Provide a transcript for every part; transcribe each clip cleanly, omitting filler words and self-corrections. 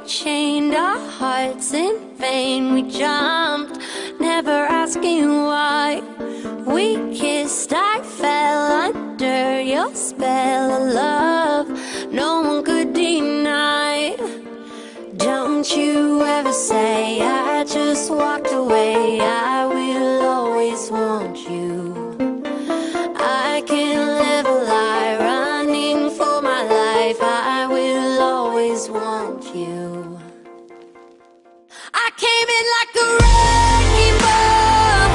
chained our hearts in vain. We jumped, never asking why. We kissed, I fell under your spell of love no one could deny. Don't you ever say I just walked away. I will always want you. I can't live a lie, running for my life. I will always want you. I came in like a wrecking ball.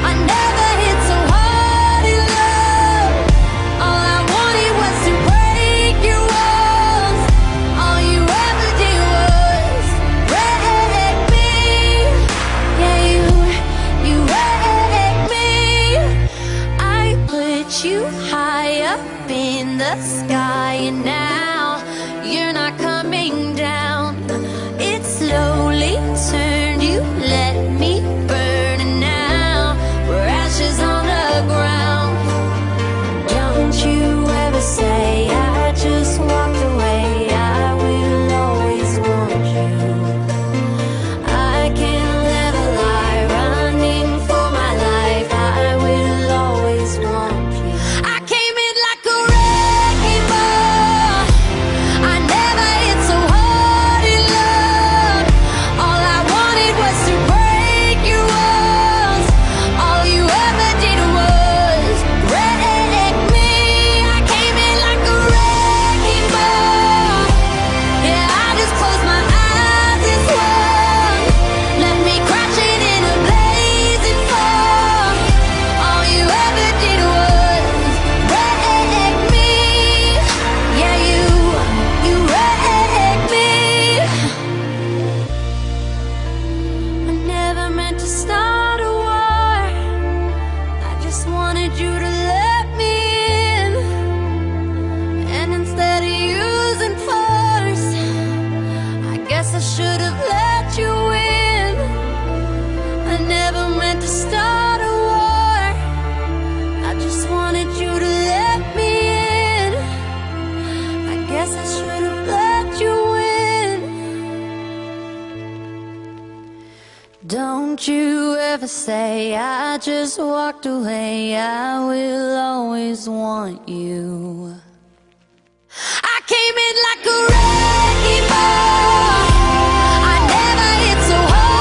I never hit so hard in love. All I wanted was to break your walls. All you ever did was wreck me. Yeah, you wrecked me. I put you high up in the sky, and now you're not coming down. It slowly turned, you let me burn, and now we're ashes on the ground. Don't you ever say I just walked away. I will always want you. I can't live a lie, running for my life. I will always want you. I came in like a wrecking ball. I never hit so hard in love. All I wanted was to break your walls. All you ever did was wreck me. I came in like a wrecking ball. Yeah, I just closed my eyes this one. Let me crashing in a blazing fall. All you ever did was wreck me. Yeah, you wrecked me. I never meant to start a war. I just wanted you to let me in. And instead of using force, I guess I should have let you in. I never meant to start a war. I just wanted you to let me in. I guess I should have let you in. Don't you ever say I just walked away. I will always want you. I came in like a wrecking ball. I never hit so hard.